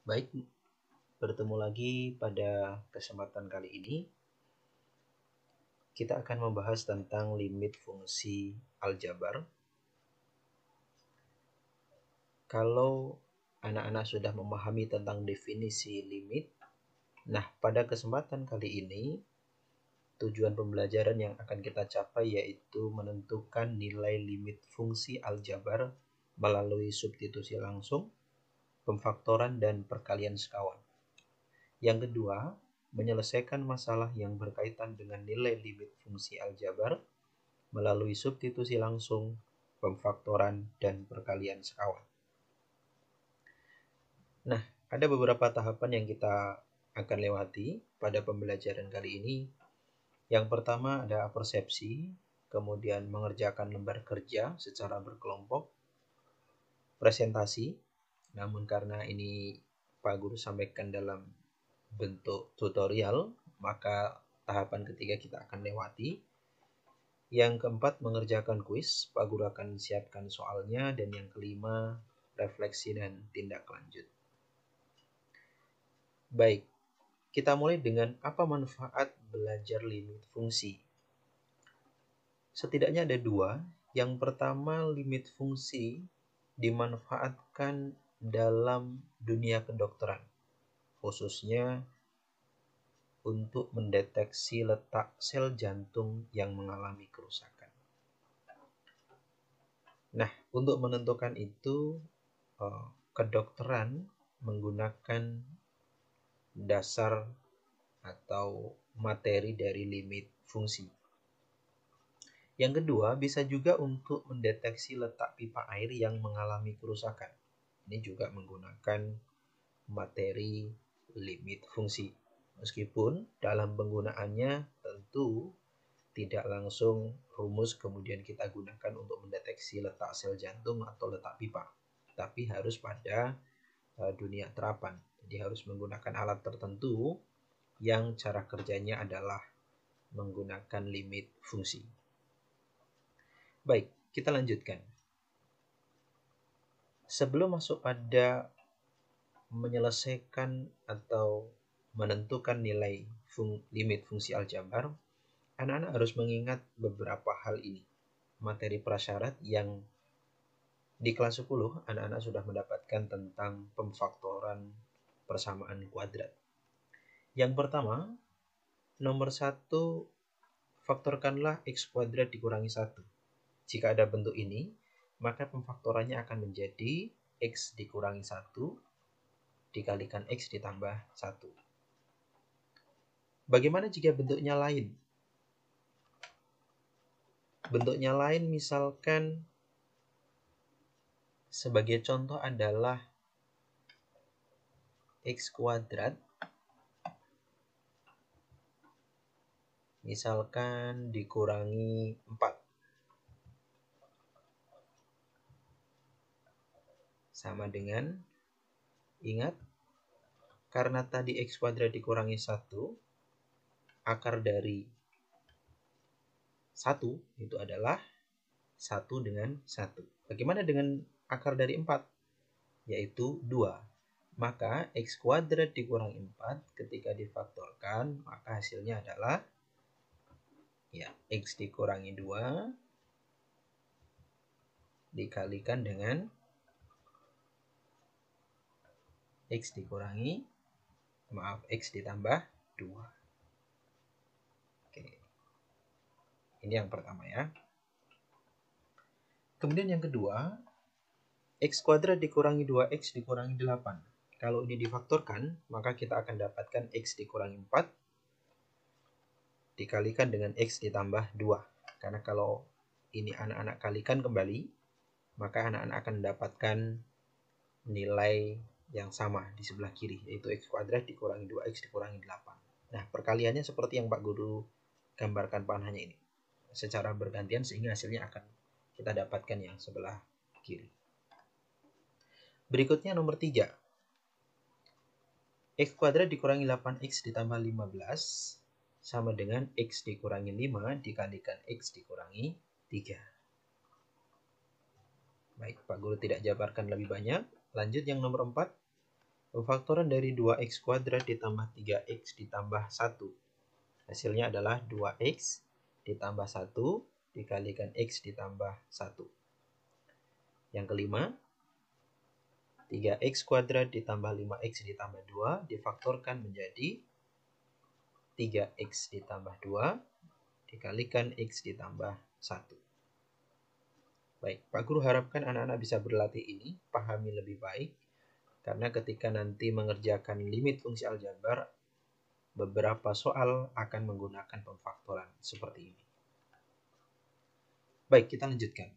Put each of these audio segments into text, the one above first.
Baik, bertemu lagi pada kesempatan kali ini. Kita akan membahas tentang limit fungsi aljabar. Kalau anak-anak sudah memahami tentang definisi limit, nah pada kesempatan kali ini, tujuan pembelajaran yang akan kita capai yaitu menentukan nilai limit fungsi aljabar melalui substitusi langsung, pemfaktoran, dan perkalian sekawan. Yang kedua, menyelesaikan masalah yang berkaitan dengan nilai limit fungsi aljabar melalui substitusi langsung, pemfaktoran, dan perkalian sekawan. Nah, ada beberapa tahapan yang kita akan lewati pada pembelajaran kali ini. Yang pertama ada persepsi, kemudian mengerjakan lembar kerja secara berkelompok, presentasi, namun karena ini Pak Guru sampaikan dalam bentuk tutorial, maka tahapan ketiga kita akan lewati. Yang keempat, mengerjakan kuis. Pak Guru akan siapkan soalnya. Dan yang kelima, refleksi dan tindak lanjut. Baik, kita mulai dengan apa manfaat belajar limit fungsi. Setidaknya ada dua. Yang pertama, limit fungsi dimanfaatkan dalam dunia kedokteran, khususnya untuk mendeteksi letak sel jantung yang mengalami kerusakan. Nah, untuk menentukan itu, kedokteran menggunakan dasar atau materi dari limit fungsi. Yang kedua, bisa juga untuk mendeteksi letak pipa air yang mengalami kerusakan. Ini juga menggunakan materi limit fungsi. Meskipun dalam penggunaannya tentu tidak langsung rumus kemudian kita gunakan untuk mendeteksi letak sel jantung atau letak pipa, tapi harus pada dunia terapan. Jadi harus menggunakan alat tertentu yang cara kerjanya adalah menggunakan limit fungsi. Baik, kita lanjutkan. Sebelum masuk pada menyelesaikan atau menentukan nilai limit fungsi aljabar, anak-anak harus mengingat beberapa hal ini. Materi prasyarat yang di kelas 10 anak-anak sudah mendapatkan tentang pemfaktoran persamaan kuadrat. Yang pertama, nomor 1, faktorkanlah x kuadrat dikurangi 1. Jika ada bentuk ini, maka pemfaktorannya akan menjadi x dikurangi 1 dikalikan x ditambah 1. Bagaimana jika bentuknya lain? Bentuknya lain misalkan sebagai contoh adalah x kuadrat misalkan dikurangi 4 sama dengan, ingat, karena tadi x kuadrat dikurangi 1, akar dari 1 itu adalah 1 dengan 1. Bagaimana dengan akar dari 4? Yaitu 2. Maka x kuadrat dikurangi 4 ketika difaktorkan, maka hasilnya adalah x dikurangi 2 dikalikan dengan x ditambah 2. Oke. Ini yang pertama ya. Kemudian yang kedua, x kuadrat dikurangi 2x dikurangi 8. Kalau ini difaktorkan, maka kita akan dapatkan x dikurangi 4 dikalikan dengan x ditambah 2. Karena kalau ini anak-anak kalikan kembali, maka anak-anak akan mendapatkan nilai yang sama di sebelah kiri, yaitu x kuadrat dikurangi 2x dikurangi 8. Nah, perkaliannya seperti yang Pak Guru gambarkan panahnya ini, secara bergantian sehingga hasilnya akan kita dapatkan yang sebelah kiri. Berikutnya nomor 3. X kuadrat dikurangi 8x ditambah 15 sama dengan x dikurangi 5 dikalikan x dikurangi 3. Baik, Pak Guru tidak jabarkan lebih banyak. Lanjut yang nomor 4. Pemfaktoran dari 2x kuadrat ditambah 3x ditambah 1. Hasilnya adalah 2x ditambah 1 dikalikan x ditambah 1. Yang kelima, 3x kuadrat ditambah 5x ditambah 2 difaktorkan menjadi 3x ditambah 2 dikalikan x ditambah 1. Baik, Pak Guru harapkan anak-anak bisa berlatih ini, pahami lebih baik, karena ketika nanti mengerjakan limit fungsi aljabar, beberapa soal akan menggunakan pemfaktoran seperti ini. Baik, kita lanjutkan.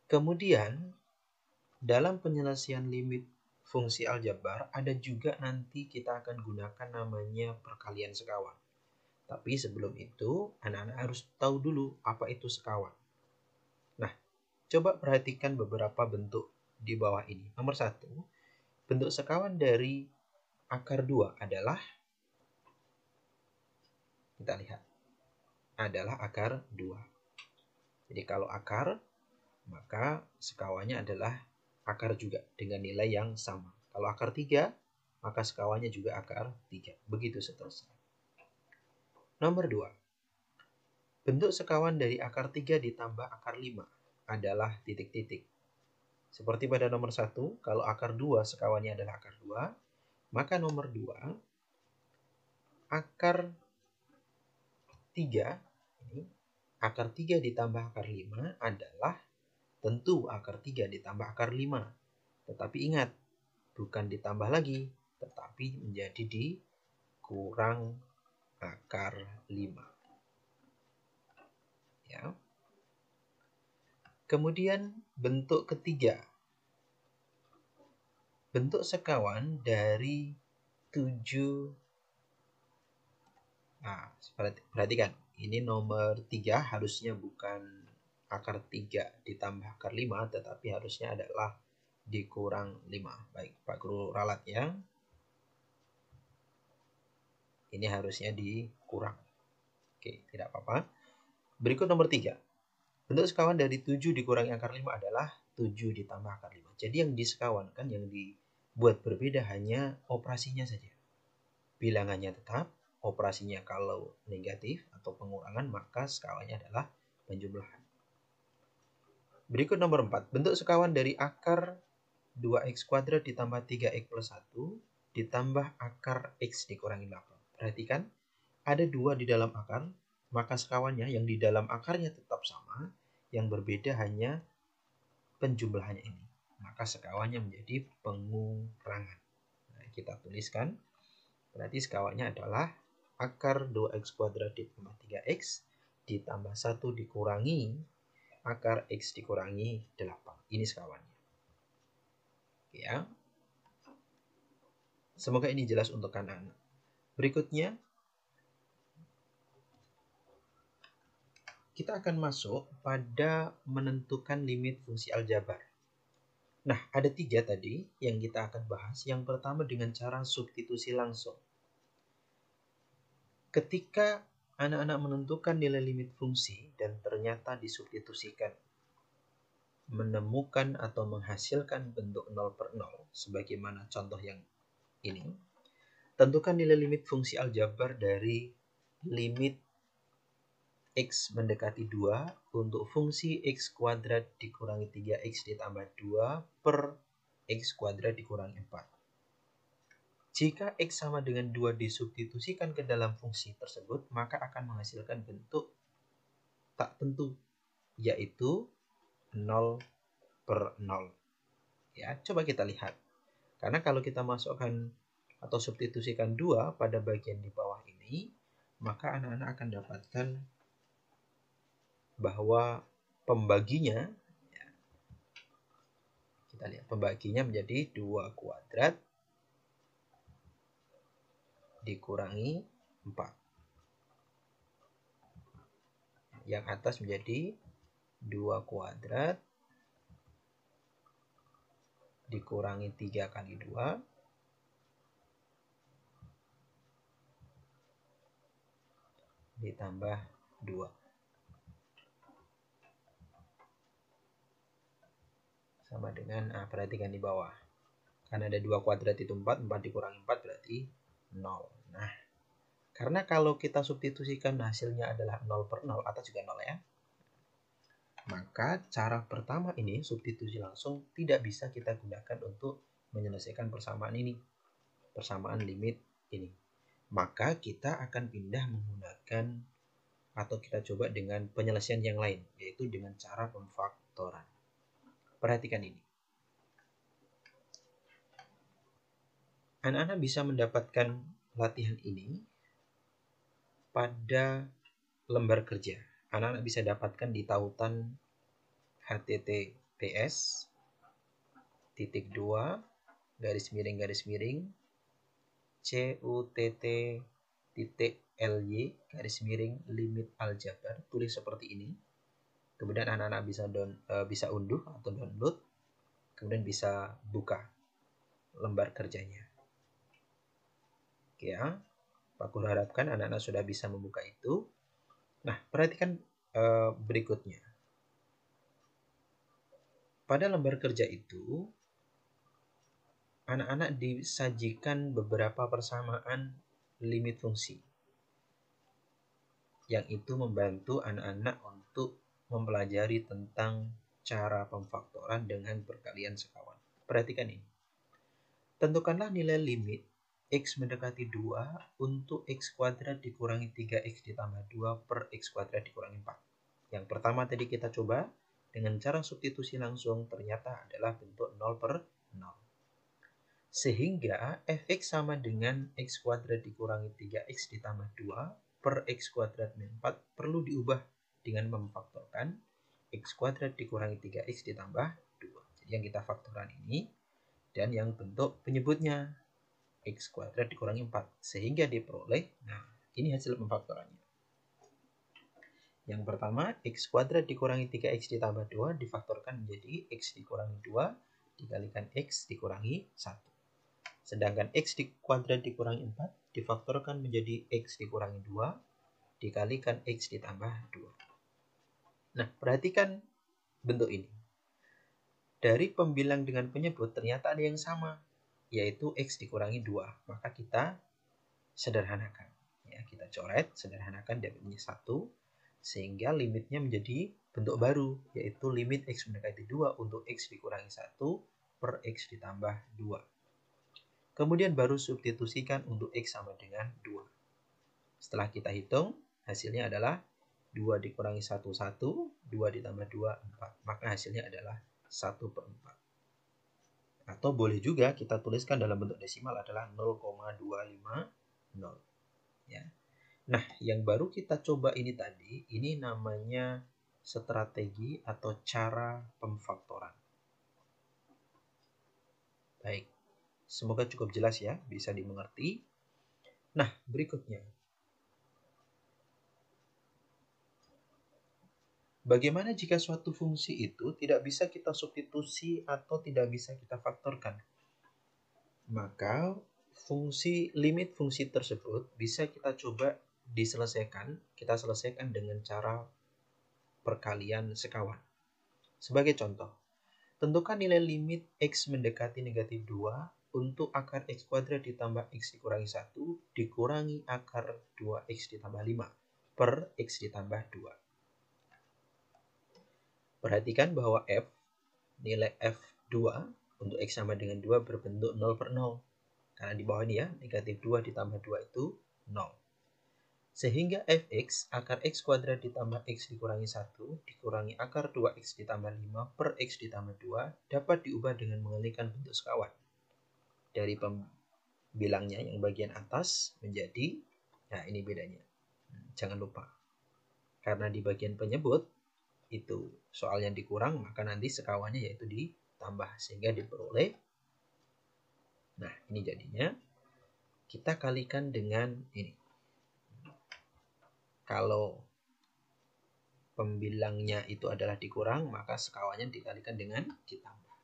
Kemudian, dalam penyelesaian limit fungsi aljabar, ada juga nanti kita akan gunakan namanya perkalian sekawan. Tapi sebelum itu, anak-anak harus tahu dulu apa itu sekawan. Nah, coba perhatikan beberapa bentuk di bawah ini. Nomor 1, bentuk sekawan dari akar 2 adalah, kita lihat, adalah akar 2. Jadi kalau akar, maka sekawannya adalah akar juga dengan nilai yang sama. Kalau akar 3, maka sekawannya juga akar 3. Begitu seterusnya. Nomor 2, bentuk sekawan dari akar 3 ditambah akar 5 adalah titik-titik. Seperti pada nomor 1, kalau akar 2 sekawannya adalah akar 2, maka nomor 2, akar 3, ini, akar 3 ditambah akar 5 adalah tentu akar 3 ditambah akar 5. Tetapi ingat, bukan ditambah lagi, tetapi menjadi dikurang akar 5. Ya. Kemudian bentuk ketiga, bentuk sekawan dari 7. Nah, perhatikan, ini nomor 3 harusnya bukan akar 3 ditambah akar 5, tetapi harusnya adalah dikurang 5. Baik, Pak Guru ralat ya. Ini harusnya dikurang. Oke, tidak apa-apa. Berikut nomor 3. Bentuk sekawan dari 7 dikurangi akar 5 adalah 7 ditambah akar 5. Jadi yang disekawankan, yang dibuat berbeda hanya operasinya saja. Bilangannya tetap, operasinya kalau negatif atau pengurangan, maka sekawannya adalah penjumlahan. Berikut nomor 4. Bentuk sekawan dari akar 2x kuadrat ditambah 3x plus 1 ditambah akar x dikurangi 8. Perhatikan, ada 2 di dalam akar, maka sekawannya yang di dalam akarnya tetap sama, yang berbeda hanya penjumlahannya ini. Maka sekawannya menjadi pengurangan. Nah, kita tuliskan, berarti sekawannya adalah akar 2x kuadrat ditambah 3x ditambah 1 dikurangi akar x dikurangi 8. Ini sekawannya. Ya. Semoga ini jelas untuk anak-anak. Berikutnya, kita akan masuk pada menentukan limit fungsi aljabar. Nah, ada 3 tadi yang kita akan bahas. Yang pertama dengan cara substitusi langsung. Ketika anak-anak menentukan nilai limit fungsi dan ternyata disubstitusikan, menemukan atau menghasilkan bentuk 0/0, sebagaimana contoh yang ini, tentukan nilai limit fungsi aljabar dari limit x mendekati 2 untuk fungsi x kuadrat dikurangi 3x ditambah 2 per x kuadrat dikurangi 4. Jika x sama dengan 2 disubstitusikan ke dalam fungsi tersebut, maka akan menghasilkan bentuk tak tentu, yaitu 0/0. Ya, coba kita lihat. Karena kalau kita masukkan atau substitusikan 2 pada bagian di bawah ini, maka anak-anak akan dapatkan bahwa pembaginya, ya, kita lihat pembaginya menjadi 2 kuadrat dikurangi 4. Yang atas menjadi 2 kuadrat dikurangi 3 kali 2 ditambah 2. Sama dengan, perhatikan di bawah. Karena ada 2 kuadrat itu 4, 4 dikurangi 4 berarti 0. Nah, karena kalau kita substitusikan hasilnya adalah 0 per 0, atas juga 0 ya. Maka cara pertama ini, substitusi langsung, tidak bisa kita gunakan untuk menyelesaikan persamaan ini. Persamaan limit ini. Maka kita akan pindah menggunakan atau kita coba dengan penyelesaian yang lain, yaitu dengan cara pemfaktoran. Perhatikan ini. Anak-anak bisa mendapatkan latihan ini pada lembar kerja. Anak-anak bisa dapatkan di tautan https://2 CUTT.LY limit aljabar, tulis seperti ini. Kemudian anak-anak bisa unduh atau download, kemudian bisa buka lembar kerjanya. Oke ya, Pak Guru harapkan anak-anak sudah bisa membuka itu. Nah, perhatikan berikutnya. Pada lembar kerja itu, anak-anak disajikan beberapa persamaan limit fungsi, yang itu membantu anak-anak untuk mempelajari tentang cara pemfaktoran dengan perkalian sekawan. Perhatikan ini. Tentukanlah nilai limit X mendekati 2 untuk X kuadrat dikurangi 3X ditambah 2 per X kuadrat dikurangi 4. Yang pertama tadi kita coba dengan cara substitusi langsung, ternyata adalah bentuk 0 per 0. Sehingga fx sama dengan X kuadrat dikurangi 3X ditambah 2 per X kuadrat min 4 perlu diubah dengan memfaktorkan X kuadrat dikurangi 3X ditambah 2. Jadi yang kita faktoran ini, dan yang bentuk penyebutnya X kuadrat dikurangi 4. Sehingga diperoleh, nah ini hasil pemfaktorannya. Yang pertama, X kuadrat dikurangi 3X ditambah 2 difaktorkan menjadi X dikurangi 2 dikalikan X dikurangi 1. Sedangkan X kuadrat dikurangi 4 difaktorkan menjadi X dikurangi 2 dikalikan X ditambah 2. Nah, perhatikan bentuk ini. Dari pembilang dengan penyebut ternyata ada yang sama, yaitu X dikurangi 2. Maka kita sederhanakan. Ya, kita coret, sederhanakan dan menjadi 1. Sehingga limitnya menjadi bentuk baru, yaitu limit X mendekati 2 untuk X dikurangi 1 per X ditambah 2. Kemudian baru substitusikan untuk X sama dengan 2. Setelah kita hitung, hasilnya adalah 2 dikurangi 1, 1, 2 ditambah 2, 4. Maka hasilnya adalah 1 per 4. Atau boleh juga kita tuliskan dalam bentuk desimal adalah 0,250. Ya. Nah, yang baru kita coba ini tadi, ini namanya strategi atau cara pemfaktoran. Baik. Semoga cukup jelas ya, bisa dimengerti. Nah, berikutnya. Bagaimana jika suatu fungsi itu tidak bisa kita substitusi atau tidak bisa kita faktorkan? Maka limit fungsi tersebut bisa kita coba diselesaikan, kita selesaikan dengan cara perkalian sekawan. Sebagai contoh, tentukan nilai limit X mendekati negatif 2 untuk akar X kuadrat ditambah X dikurangi 1 dikurangi akar 2X ditambah 5 per X ditambah 2. Perhatikan bahwa nilai F2 untuk X sama dengan 2 berbentuk 0 per 0. Karena di bawah ini ya, negatif 2 ditambah 2 itu 0. Sehingga Fx akar X kuadrat ditambah X dikurangi 1 dikurangi akar 2X ditambah 5 per X ditambah 2 dapat diubah dengan mengalihkan bentuk sekawan. Dari pembilangnya yang bagian atas menjadi, nah ini bedanya. Jangan lupa. Karena di bagian penyebut, itu soalnya dikurang, maka nanti sekawannya yaitu ditambah. Sehingga diperoleh, nah ini jadinya, kita kalikan dengan ini. Kalau pembilangnya itu adalah dikurang, maka sekawannya dikalikan dengan ditambah.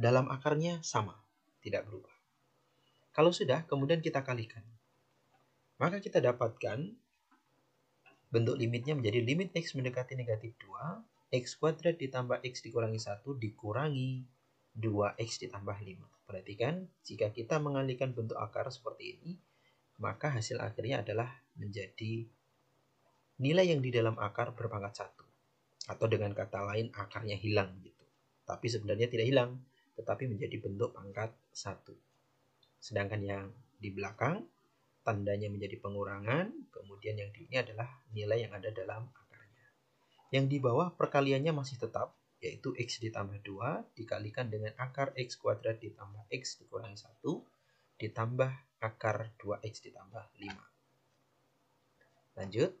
Dalam akarnya sama, tidak berubah. Kalau sudah, kemudian kita kalikan. Maka kita dapatkan bentuk limitnya menjadi limit X mendekati negatif 2, X kuadrat ditambah X dikurangi 1 dikurangi 2x ditambah 5. Perhatikan, jika kita mengalihkan bentuk akar seperti ini, maka hasil akhirnya adalah menjadi nilai yang di dalam akar berpangkat 1. Atau dengan kata lain, akarnya hilang gitu. Tapi sebenarnya tidak hilang, tetapi menjadi bentuk pangkat 1. Sedangkan yang di belakang, tandanya menjadi pengurangan, kemudian yang di ini adalah nilai yang ada dalam akarnya. Yang di bawah perkaliannya masih tetap, yaitu x ditambah 2 dikalikan dengan akar x kuadrat ditambah x dikurangi 1 ditambah akar 2x ditambah 5. Lanjut.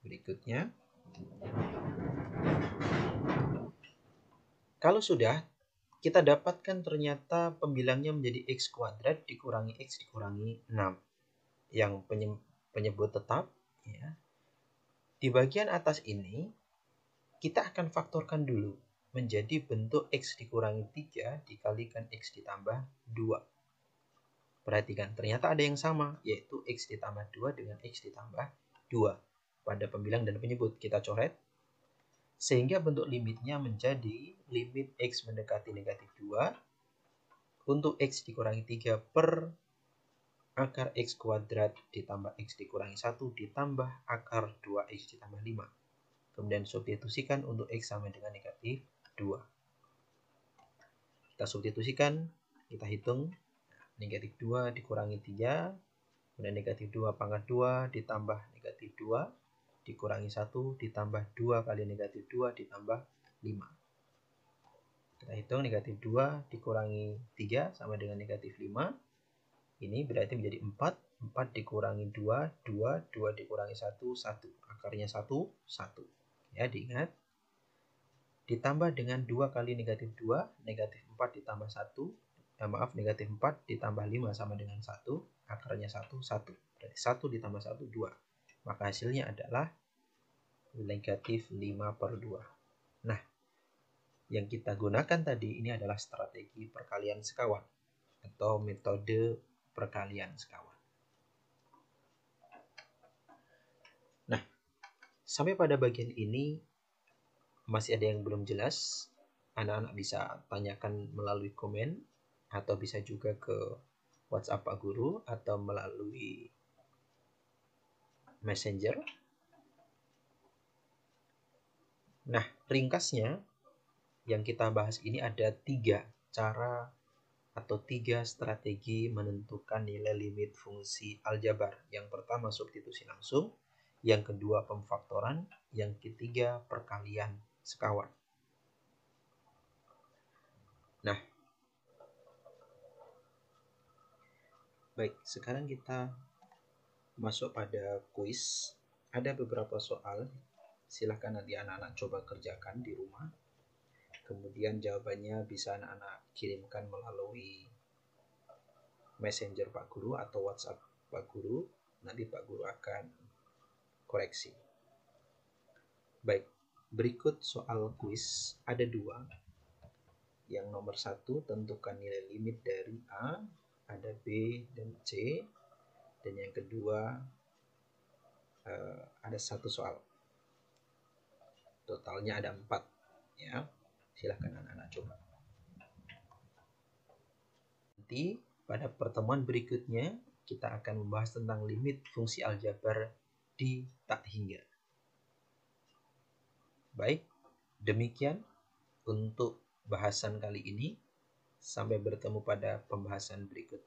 Berikutnya. Kalau sudah, kita dapatkan ternyata pembilangnya menjadi x kuadrat dikurangi x dikurangi 6. Yang penyebut tetap. Ya. Di bagian atas ini, kita akan faktorkan dulu menjadi bentuk x dikurangi 3 dikalikan x ditambah 2. Perhatikan, ternyata ada yang sama, yaitu x ditambah 2 dengan x ditambah 2. Pada pembilang dan penyebut kita coret. Sehingga bentuk limitnya menjadi limit x mendekati negatif 2 untuk x dikurangi 3 per akar x kuadrat ditambah x dikurangi 1 ditambah akar 2x ditambah 5. Kemudian substitusikan untuk x sama dengan negatif 2. Kita substitusikan, kita hitung. Negatif 2 dikurangi 3, kemudian negatif 2 pangkat 2 ditambah negatif 2 dikurangi 1 ditambah 2 kali negatif 2 ditambah 5. Kita hitung negatif 2 dikurangi 3 sama dengan negatif 5. Ini berarti menjadi 4. 4 dikurangi 2, 2. 2 dikurangi 1, 1. Akarnya 1, 1. Ya, diingat. Ditambah dengan 2 kali negatif 2, negatif 4 ditambah 1. Negatif 4 ditambah 5 sama dengan 1. Akarnya 1, 1. Berarti 1 ditambah 1, 2. Maka hasilnya adalah negatif 5 per 2. Nah, yang kita gunakan tadi ini adalah strategi perkalian sekawan atau metode perkalian sekawan. Nah, sampai pada bagian ini masih ada yang belum jelas. Anak-anak bisa tanyakan melalui komen atau bisa juga ke WhatsApp Pak Guru atau melalui Messenger. Nah, ringkasnya yang kita bahas ini ada 3 cara atau 3 strategi menentukan nilai limit fungsi aljabar. Yang pertama substitusi langsung, yang kedua pemfaktoran, yang ketiga perkalian sekawan. Nah, baik, sekarang kita masuk pada kuis. Ada beberapa soal, silahkan nanti anak-anak coba kerjakan di rumah. Kemudian jawabannya bisa anak-anak kirimkan melalui Messenger Pak Guru atau WhatsApp Pak Guru. Nanti Pak Guru akan koreksi. Baik, berikut soal kuis. Ada 2. Yang nomor 1, tentukan nilai limit dari A. Ada B dan C. Dan yang kedua, ada 1 soal. Totalnya ada 4. Ya. Silahkan anak-anak coba. Nanti pada pertemuan berikutnya kita akan membahas tentang limit fungsi aljabar di tak hingga. Baik, demikian untuk bahasan kali ini. Sampai bertemu pada pembahasan berikut.